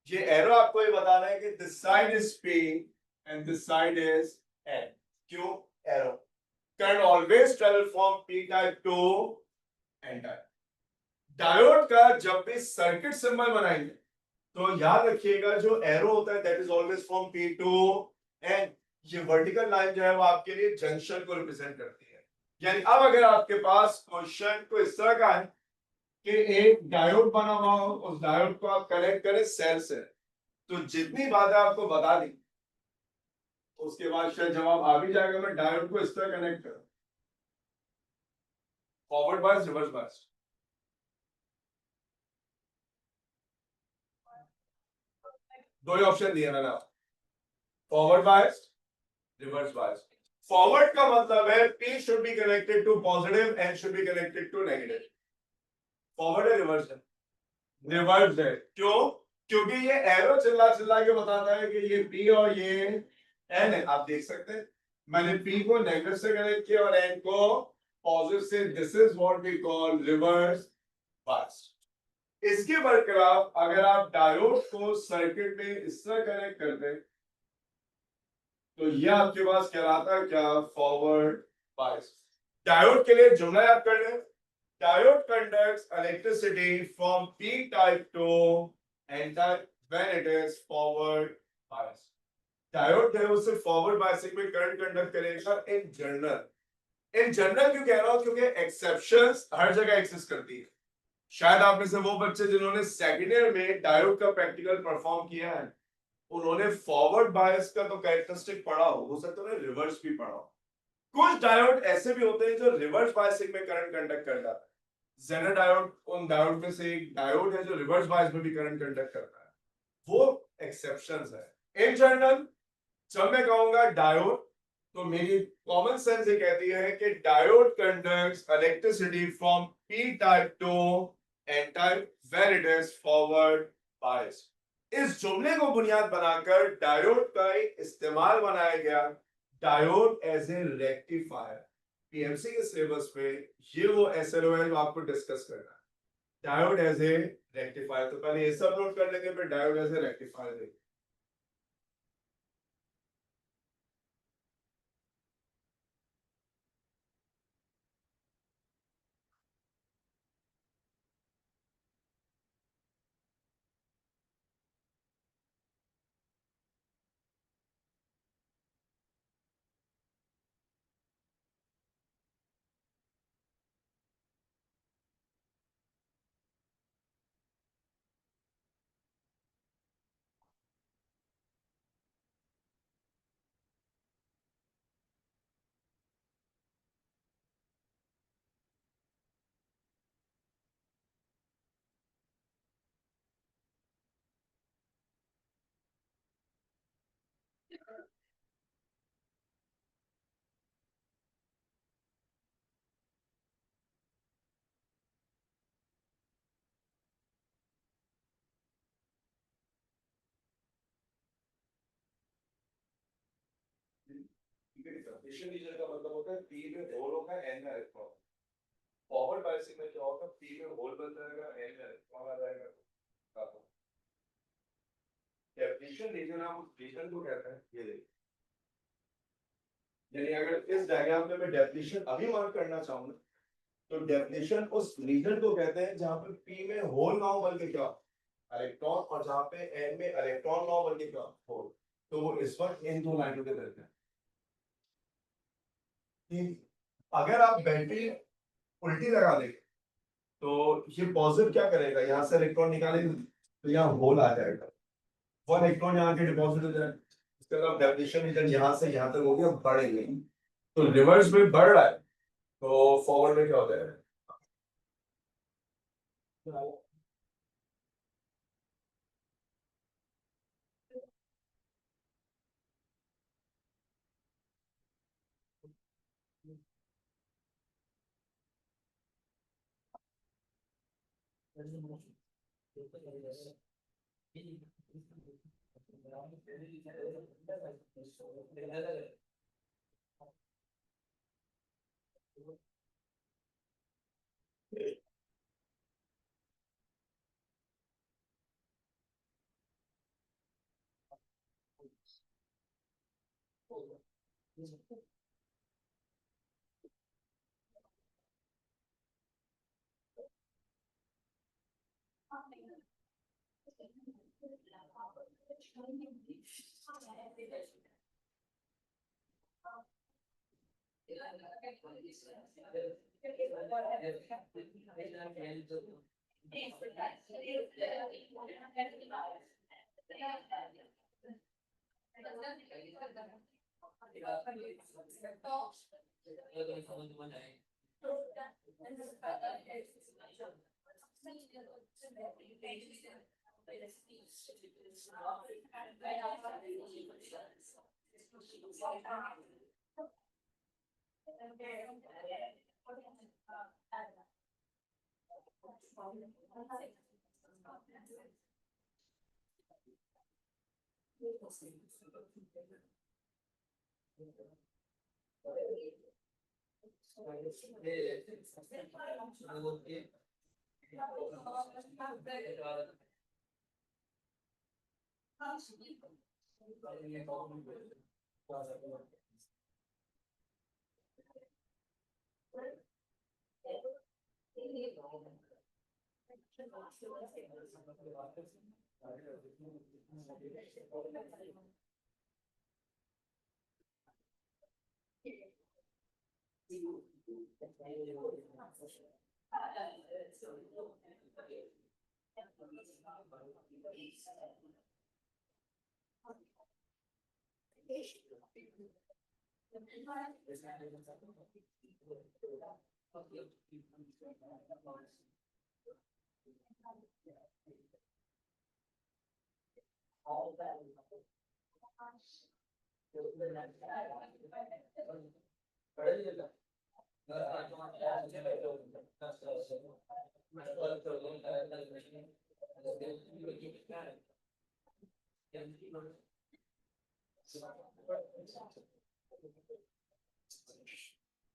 ये एरो आपको ये बताना है कि this side is P and this side is N. क्यों arrow, can always travel from P type to N type. Diode का जब भी सर्किट सिंबल बनाएंगे तो याद रखिएगा जो एरो होता है that is always from P to N. ये वर्टिकल लाइन जो है वो आपके लिए जंक्शन को रिप्रेजेंट करती है। यानी अब अगर आपके पास क्वेश्चन को इस तरह का है कि एक डायोड बना हुआ हो, उस डायोड को आप कनेक्ट करें सेल से, तो जितनी बातें आपको बता दी उसके बाद शायद जवाब आ भी जाएगा। मैं डायोड को इस तरह कनेक्ट करूं, फॉरवर्ड बायस रिवर्स बायस, दो ही ऑप्शन दिए मैंने आपको, forward bias reverse bias. Forward का मतलब है P should be connected to positive and should be connected to negative। Forward है रिवर्स है, रिवर्स है। क्यों, क्योंकि ये एरो चिल्ला चिल्ला के बताता है कि ये P और ये N है। आप देख सकते हैं मैंने P को नेगेटिव से कनेक्ट किया और N को पॉजिटिव से। This is what we call reverse bias. इसके बरखिलाफ अगर आप डायोड को सर्किट में इस तरह कनेक्ट करते हैं तो ये आपके पास कहलाता है क्या, फॉरवर्ड बायस। डायोड के लिए जुमला याद कर लें, diode conducts electricity from P type to N type when it is forward bias. Diode जो है वो सिर्फ फॉरवर्ड बायसिंग में करंट कंडक्ट करेगा इन जनरल। इन जनरल क्यों कह रहा हूं, क्योंकि एक्सेप्शंस हर जगह एग्जिस्ट करती है। शायद आप में से वो बच्चे जिन्होंने सेकेंड ईयर में डायोड का प्रैक्टिकल परफॉर्म किया है उन्होंने फॉरवर्ड बायस का तो कैरेक्टरिस्टिक पढ़ा हो सकता है रिवर्स भी पढ़ा हो। कुछ डायोड ऐसे भी होते हैं जो रिवर्स बायसिंग में करंट कंडक्ट कर जाता है। जेनर डायोड उन डायोड में से एक डायोड है जो रिवर्स बायस में भी करंट कंडक्ट करता है, वो एक्सेप्शंस है। इन जनरल जब मैं कहूंगा डायोड तो मेरी कॉमन सेंस ये कहती है कि diode conducts electricity from P type to N type when it is forward bias. इस जुमले को बुनियाद बनाकर डायोड का एक इस्तेमाल बनाया गया, diode as a rectifier. PMC के सिलेबस पे ये वो एसएलओ है जो आपको डिस्कस करना है, डायोड एज ए रेक्टिफायर। तो पहले ये सब नोट कर लेंगे फिर डायोड एज ए रेक्टिफायर देखेंगे। डिप्लीशन रीजन का मतलब होता है पी में होल होगा एन में इलेक्ट्रॉन। फॉरवर्ड बायसिंग में क्या होगा, पी में होल बन जाएगा, एन में इलेक्ट्रॉन आ जाएगा। डिप्लीशन रीजन आप उस रीजन को कहते हैं, ये देखिए, यानी अगर इस डायग्राम में मैं डिप्लीशन अभी मार्क करना चाहूँ तो डिप्लीशन उस रीजन को कहते हैं जहां पे पी में होल ना हो बल्कि क्या इलेक्ट्रॉन, और जहां पे एन में इलेक्ट्रॉन ना हो बल्कि क्या होल। तो वो इस वक्त इन दो लाइनों के दर्ज है कि अगर आप बैटरी उल्टी लगा देंगे तो ये पॉजिटिव क्या करेगा, यहाँ से इलेक्ट्रॉन निकालेगा तो यहाँ होल आ जाएगा, वो इलेक्ट्रॉन यहाँ के डिपॉजिट हो जाएगा। इसके अलावा डेफिनेशन इधर यहाँ से यहाँ तक हो गया बढ़ेंगे, तो रिवर्स में बढ़ रहा है तो फॉरवर्ड में क्या हो जाएगा।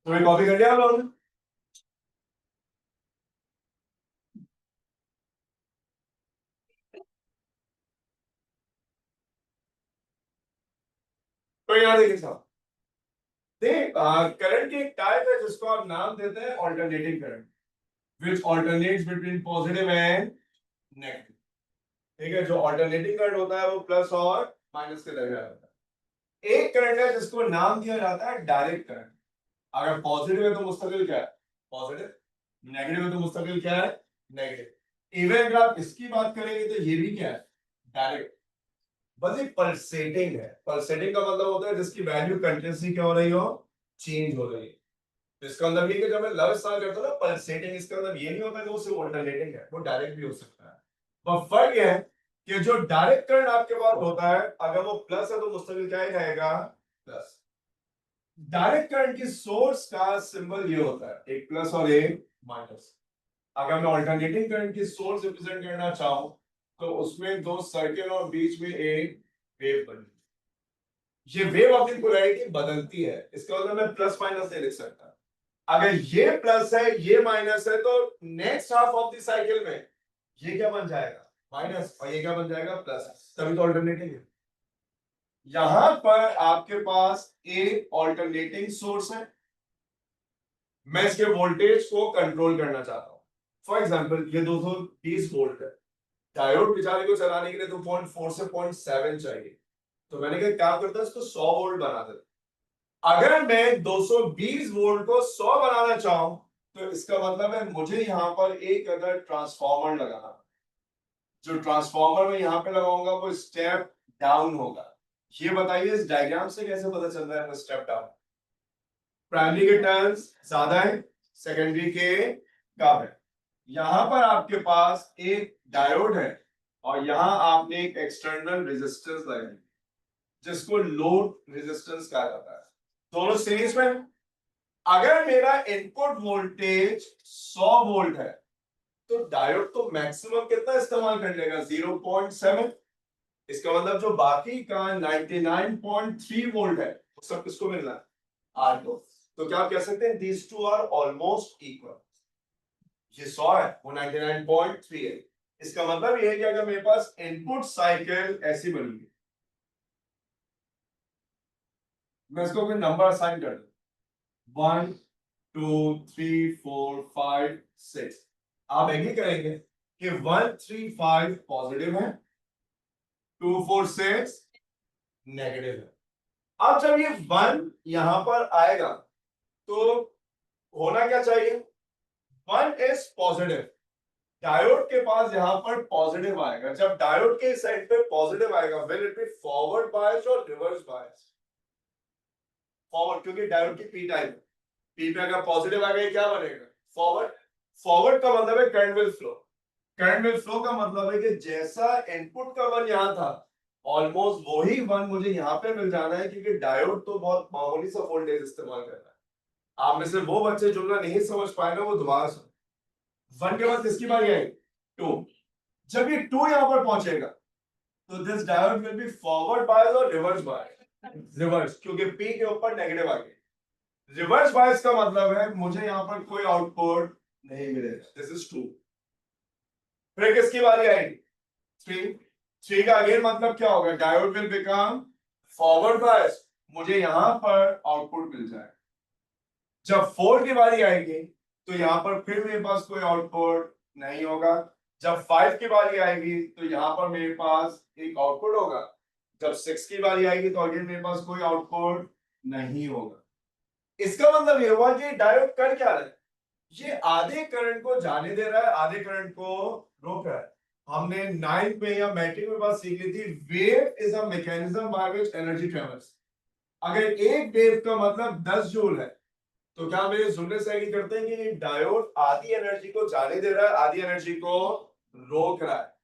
तुम्हें कॉपी कर लिया आप लोगों ने? तो यहाँ देखिए साहब, देख करंट की एक टाइप है जिसको आप नाम देते हैं alternating current, which alternates between positive and negative. ठीक है, जो ऑल्टरनेटिंग करंट होता है वो प्लस और माइनस के दरमियान होता है। एक करंट है जिसको नाम दिया जाता है डायरेक्ट करंट। अगर पॉजिटिव है तो मुस्तकिल क्या है, पॉजिटिव, नेगेटिव है तो मुस्तकिल क्या है, नेगेटिव। इवन अगर आप इसकी बात करेंगे तो ये भी क्या है, डायरेक्ट। बस एक पल्सेटिंग है, पल्सेटिंग का मतलब होता है जिसकी वैल्यू कंटिन्यूसली क्या हो रही हो, चेंज हो रही है। तो इसका मतलब ये कि जब मैं लव इस्तेमाल करता हूं ना पल्सेटिंग, इसका मतलब ये नहीं होता कि वो सिर्फ ऑल्टरनेटिंग है, वो डायरेक्ट भी हो सकता है। पर फर्क ये है कि जो डायरेक्ट करंट आपके पास होता है अगर वो प्लस है तो मुस्तकिल क्या ही रहेगा, प्लस। डायरेक्ट करंट की सोर्स का सिंबल ये होता है, एक प्लस और एक माइनस। अगर मैं ऑल्टरनेटिंग करंट की सोर्स रिप्रेजेंट करना चाहूं तो उसमें दो सर्किल और बीच में एक वेव बनी। ये वेव अपनी पोलैरिटी बदलती है, इसका मतलब मैं प्लस माइनस नहीं लिख सकता। अगर ये प्लस है ये माइनस है तो next half of the cycle में ये क्या बन जाएगा माइनस और ये क्या बन जाएगा प्लस, तभी तो ऑल्टरनेटिंग है। यहां पर आपके पास एक ऑल्टरनेटिंग सोर्स है, मैं इसके वोल्टेज को कंट्रोल करना चाहता हूं। फॉर एग्जांपल ये 220 वोल्ट है, डायोड बेचारे को चलाने के लिए तो 0.4 से 0.7 चाहिए, तो मैंने कहा क्या करता है इसको 100 वोल्ट बना देता। अगर मैं 220 वोल्ट को 100 बनाना चाहूं तो इसका मतलब है मुझे यहां पर एक अगर ट्रांसफॉर्मर लगाना, जो ट्रांसफॉर्मर में यहां पे लगाऊंगा वो स्टेप डाउन होगा। ये बताइए इस डायग्राम से कैसे पता चल रहा है वो स्टेप डाउन? प्राइमरी के टर्न्स ज्यादा है, सेकेंडरी के कम है। यहां पर आपके पास एक डायोड है और यहां आपने एक एक्सटर्नल रेजिस्टेंस लगाई जिसको लोड रेजिस्टेंस कहा जाता है, दोनों सीरीज में। अगर मेरा इनपुट वोल्टेज 100 वोल्ट है तो डायोड तो मैक्सिमम कितना इस्तेमाल कर लेगा 0.7। इसका मतलब जो बाकी का 99.3 वोल्ट है वो सब किसको मिलना है आर को। तो क्या आप कह सकते हैं these two are almost equal. ये 100 है वो 99.3 है। इसका मतलब ये है कि अगर मेरे पास इनपुट साइकिल ऐसी बनेगी, मैं इसको कोई नंबर असाइन कर दूं 1 2 3 4 5 6, आप एग्री करेंगे कि 1 3 5 पॉजिटिव है, 2 4 6 नेगेटिव है। अब जब ये 1 यहां पर आएगा तो होना क्या चाहिए 1 इज पॉजिटिव, डायोड के पास यहां पर पॉजिटिव आएगा। जब डायोड के साइड पे पॉजिटिव आएगा will it be forward bias और रिवर्स बायस? फॉरवर्ड, क्योंकि डायोड की पी टाइप, पी पे अगर पॉजिटिव आ गया क्या बनेगा फॉरवर्ड। फॉरवर्ड का मतलब है current will flow. Current will flow का मतलब है कि जैसा इनपुट का वन यहां था ऑलमोस्ट वही वन मुझे यहां पे मिल जाना है, क्योंकि डायोड तो बहुत मामूली सा वोल्टेज इस्तेमाल कर रहा है। आप में से वो बच्चे जुमला नहीं समझ पाए ना वो दोबारा सुन। वन के बाद किसकी बारी आएगी टू। जब ये टू यहां पर पहुंचेगा तो this diode will be forward bias और रिवर्स बायस। रिवर्स क्योंकि पी के ऊपर नेगेटिव आ गया। रिवर्स बायस का मतलब है मुझे यहां पर कोई आउटपुट नहीं मिलेगा, दिस इज टू। फिर किसकी बारी आएगी थ्री। थ्री का अगेन मतलब क्या होगा diode will become forward bias, मुझे यहां पर आउटपुट मिल जाए। जब फोर की बारी आएगी तो यहां पर फिर मेरे पास कोई आउटपुट नहीं होगा। जब फाइव की बारी आएगी तो यहां पर मेरे पास एक आउटपुट होगा। जब सिक्स की बारी आएगी तो अगेन मेरे पास कोई आउटपुट नहीं होगा। इसका मतलब ये हुआ कि डायोड कर क्या रहा है, ये आधे करंट को जाने दे रहा है आधे करंट को रोक रहा है। हमने नाइन्थ में या मैट्रिक में बात सीख ली थी wave is a mechanism by which energy travels. अगर एक वेव का मतलब 10 जूल है तो क्या मेरे सुनने से एग्री करते हैं कि डायोड आधी एनर्जी को जाने दे रहा है आधी एनर्जी को रोक रहा है।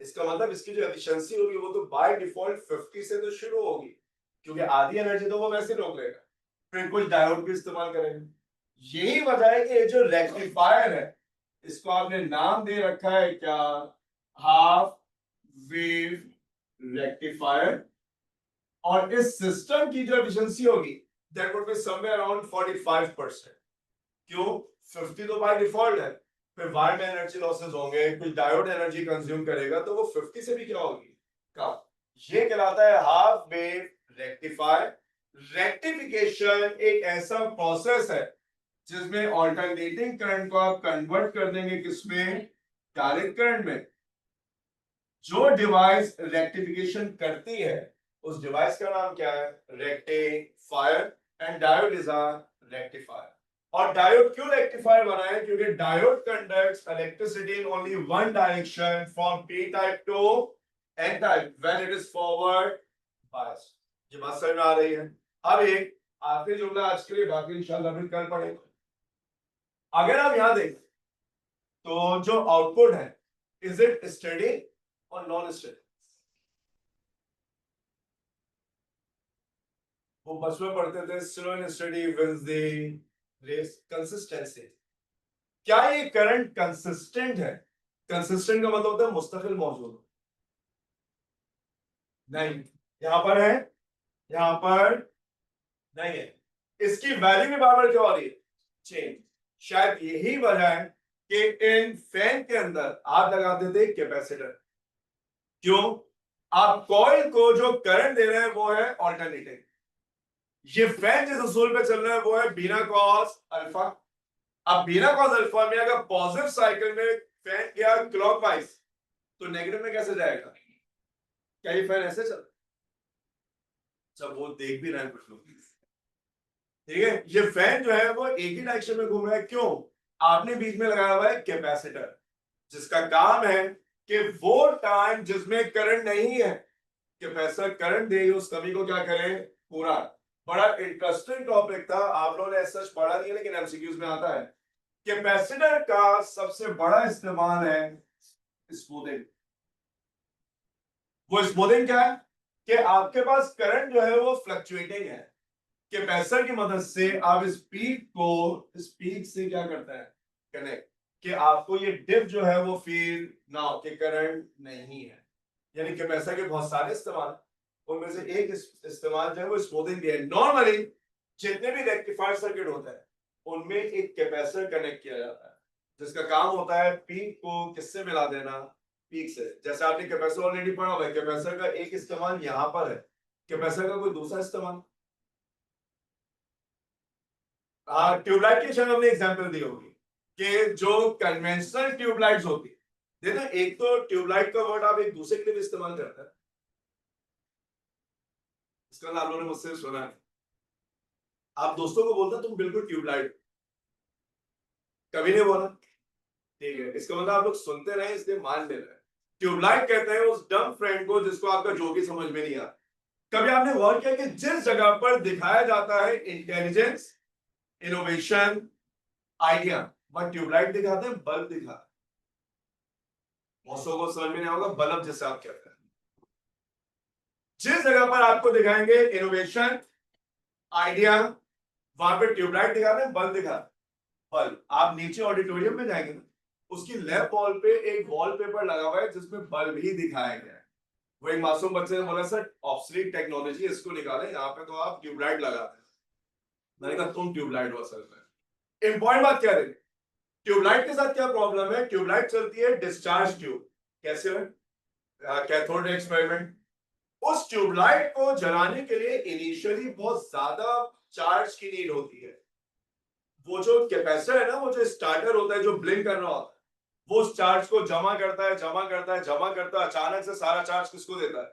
इसका मतलब इसकी जो एफिशिएंसी होगी वो तो बाय डिफॉल्ट 50 से तो शुरू होगी, क्योंकि आधी एनर्जी तो वो वैसे रोक लेगा, फिर कुछ डायोड भी इस्तेमाल करेंगे। यही वजह है कि ये जो रेक्टिफायर है इसको आपने नाम दे रखा है क्या हाफ वेव रेक्टिफायर। और इस सिस्टम की जो एफिशिएंसी होगी that would be somewhere around 45%। क्यों 50 तो बाय डिफॉल्ट है, फिर वायर में एनर्जी लॉसेस होंगे, कुछ डायोड एनर्जी कंज्यूम करेगा तो वो 50 से भी क्या होगी कम। ये कहलाता है हाफ वेव रेक्टिफायर। रेक्टिफिकेशन एक ऐसा प्रोसेस है जिसमें ऑल्टरनेटिंग करंट को आप कन्वर्ट कर देंगे किसमें डायरेक्ट करंट में। जो डिवाइस रेक्टिफिकेशन करती है उस डिवाइस का नाम क्या है rectifier, and diode is a rectifier. और डायोड क्यों रेक्टिफायर बना है क्योंकि diode conducts electricity in only one direction from P type to N type when it is forward bias. ये बात समझ में आ रही है? अब एक आखिरी जुमला आज के लिए, बाकी इंशाल्लाह फिर कल पढ़ेंगे। अगर आप यहां देखें तो जो आउटपुट है इज इट स्टेडी और नॉन स्टेडी? वो बचपन में पढ़ते थे slow and steady wins the race. Consistency, क्या ये करंट कंसिस्टेंट है? कंसिस्टेंट का मतलब होता है मुस्तकिल मौजूद नहीं। यहां पर है यहां पर नहीं है, इसकी वैल्यू भी बार बार क्या हो रही है, चेंज। शायद यही वजह है कि इन फैन के अंदर आप लगाते थे कैपेसिटर। क्यों? आप कॉइल को जो करंट दे रहे हैं वो है ऑल्टरनेटिंग। ये फैन जिस उसूल पे चल रहा है वो है बीना कॉस अल्फा। अब बिना कॉस अल्फा में अगर पॉजिटिव साइकिल में फैन गया क्लॉकवाइज तो नेगेटिव में कैसे जाएगा? क्या ये फैन ऐसे चल, जब वो देख भी रहे हैं कुछ लोग, ठीक है, ये फैन जो है वो एक ही डायरेक्शन में घूम रहा है। क्यों? आपने बीच में लगाया हुआ है कैपेसिटर, जिसका काम है कि वो टाइम जिसमें करंट नहीं है, कैपेसिटर करंट दे उस कमी को क्या करें, पूरा। बड़ा इंटरेस्टिंग टॉपिक था, आप लोगों ने सच पढ़ा नहीं है लेकिन एमसीक्यूज में आता है। कैपेसिटर का सबसे बड़ा इस्तेमाल है स्मूथिंग। वो स्मूथिंग क्या है कि आपके पास करंट जो है वो फ्लक्चुएटिंग है, कैपेसिटर की मदद से आप इस पीक को इस पीक से क्या करता है, कनेक्ट, कि आपको ये डिप जो है वो फील ना हो कि करंट नहीं है। यानी कैपेसिटर के बहुत सारे इस्तेमाल, उनमें से एक इस्तेमाल जो है वो स्मूथिंग भी है। नॉर्मली जितने भी रेक्टिफायर सर्किट होता है उनमें एक कैपेसिटर कनेक्ट किया जाता है, जिसका काम होता है पीक को किससे मिला देना, पीक से। जैसे आपने कैपेसिटर ऑलरेडी पढ़ा हुआ है, कैपेसिटर का एक इस्तेमाल यहां पर है, कैपेसिटर का कोई दूसरा इस्तेमाल। हाँ, ट्यूबलाइट की शायद हमने एग्जांपल दी होगी कि जो कन्वेंशनल ट्यूबलाइट्स होती है, देखो एक तो ट्यूबलाइट का वर्ड आप एक दूसरे के लिए भी इस्तेमाल करते हैं, इसका मतलब आप लोगों ने मुझसे सुना है। आप दोस्तों को बोलते हैं तुम बिल्कुल ट्यूबलाइट, कभी नहीं बोला, ठीक है, इसका मतलब आप लोग सुनते रहे इसलिए मान ले रहे हैं। ट्यूबलाइट कहते हैं उस डम फ्रेंड को जिसको आपका जो भी समझ में नहीं आता। कभी आपने गौर किया कि जिस जगह पर दिखाया जाता है इंटेलिजेंस, इनोवेशन, आइडिया, वह ट्यूबलाइट दिखाते हैं, बल्ब दिखाते हैं। मौसों को समझ में नहीं होगा, बल्ब जैसे आप कहते हैं। जिस जगह पर आपको दिखाएंगे इनोवेशन, आइडिया, वहां पे ट्यूबलाइट दिखाते हैं, बल्ब दिखाते हैं। बल्ब, आप नीचे ऑडिटोरियम में जाएंगे ना, उसकी लेफ्ट वॉल पे एक वॉलपेपर लगा हुआ है जिसमें बल्ब ही दिखाया गया है। वो एक मासूम बच्चे ने बोला सर ऑब्सोलीट टेक्नोलॉजी, इसको निकाले, यहाँ पे तो आप ट्यूबलाइट लगाते हैं। मैंने कहा तुम ट्यूबलाइट हो असल में। इंपॉर्टेंट बात क्या है, ट्यूबलाइट के साथ क्या प्रॉब्लम है, ट्यूबलाइट चलती है डिस्चार्ज ट्यूब। कैसे है? Cathode experiment. उस ट्यूबलाइट को जलाने के लिए इनिशियली बहुत ज्यादा चार्ज की नीड होती है। वो जो कैपेसिटर है ना, वो जो स्टार्टर होता है जो ब्लिंक कर रहा होता है, वो उस चार्ज को जमा करता है, जमा करता है, जमा करता है, अचानक से सारा चार्ज किसको देता है,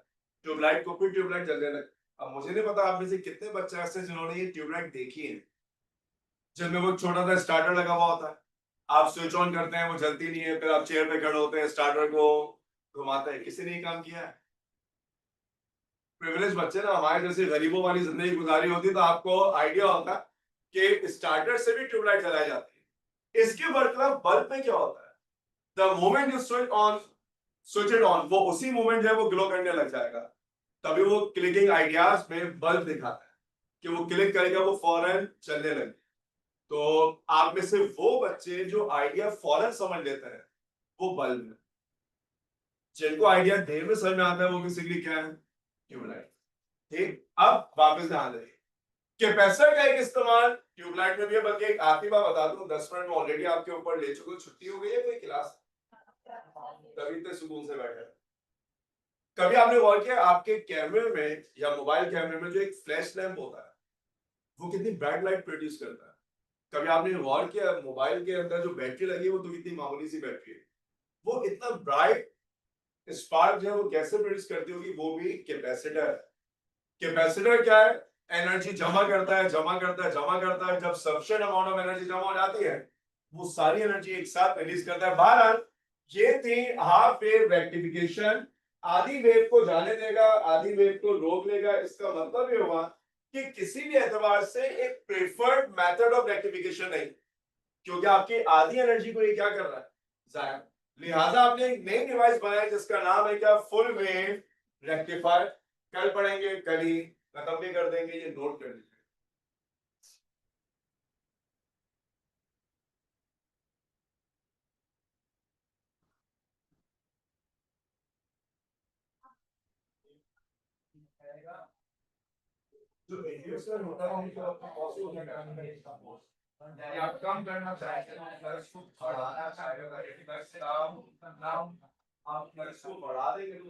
ट्यूबलाइट को। फिर ट्यूबलाइट जलने लगती। अब मुझे नहीं पता आप में से कितने बच्चे ऐसे जिन्होंने ये ट्यूबलाइट देखी है, जिनमें वो छोटा सा स्टार्टर लगा हुआ होता है, आप स्विच ऑन करते हैं वो जलती नहीं है, फिर आप चेयर पे खड़े होते हैं, स्टार्टर को घुमाते हैं। किसी ने ये काम किया है? प्रिविलेज बच्चे ना, हमारे जैसे गरीबों वाली जिंदगी गुजारी होती तो आपको आइडिया होता कि स्टार्टर से भी ट्यूबलाइट जलाई जाती है। इसके बरखिलाफ बल्ब में क्या होता है, the moment you switch it on, वो उसी मोमेंट जो है वो ग्लो करने लग जाएगा। तभी वो क्लिकिंग आइडियाज में बल्ब दिखाता है कि वो क्लिक करेगा वो फौरन चलने लगे। तो आप में से वो बच्चे जो आइडिया फौरन समझ लेते हैं वो बल्ब में, जिनको आइडिया देर में समझ में आता है वो बेसिकली क्या है, ट्यूबलाइट। ठीक, अब वापस ध्यान दें, कैपेसिटर का एक इस्तेमाल ट्यूबलाइट में भी है। बल्कि एक आखिरी बात बता दूं, 10 मिनट में ऑलरेडी आपके ऊपर ले चुके, छुट्टी हो गई है कोई क्लास, तभी इतने सुकून से बैठे। कभी आपने गौर किया आपके कैमरे में या मोबाइल कैमरे में जो एक फ्लैश लैंप होता है वो कितनी ब्राइट लाइट प्रोड्यूस करता है? कभी आपने गौर किया मोबाइल के अंदर जो बैटरी लगी है वो तो कितनी मामूली सी बैटरी है, वो इतना ब्राइट स्पार्क जो है वो कैसे प्रोड्यूस करती होगी? वो भी कैपेसिटर है। कैपेसिटर क्या है, एनर्जी जमा करता है, जमा करता है, जमा करता है। जब सफिशिएंट अमाउंट ऑफ एनर्जी जमा हो जाती है वो सारी एनर्जी एक साथ रिलीज करता है। बहरहाल ये थी हाफ वेव रेक्टिफिकेशन। आधी वेव को जाने देगा, आधी वेव को रोक लेगा। इसका मतलब ये हुआ कि किसी भी एतबार से एक प्रेफर्ड मेथड ऑफ रेक्टिफिकेशन नहीं, क्योंकि आपकी आधी एनर्जी को ये क्या कर रहा है, जाया। लिहाजा आपने एक नई डिवाइस बनाई जिसका नाम है क्या, फुल वेव रेक्टिफायर। कल पढ़ेंगे, कल ही खत्म भी कर देंगे, ये नोट कर लीजिए। जो इन्वेस्टर होता है उनको अपना कॉस्ट को कम करना या कम करना चाहते हैं प्लस को बढ़ाना चाहेगा, प्लस नाम आप प्लस को बढ़ा देंगे तो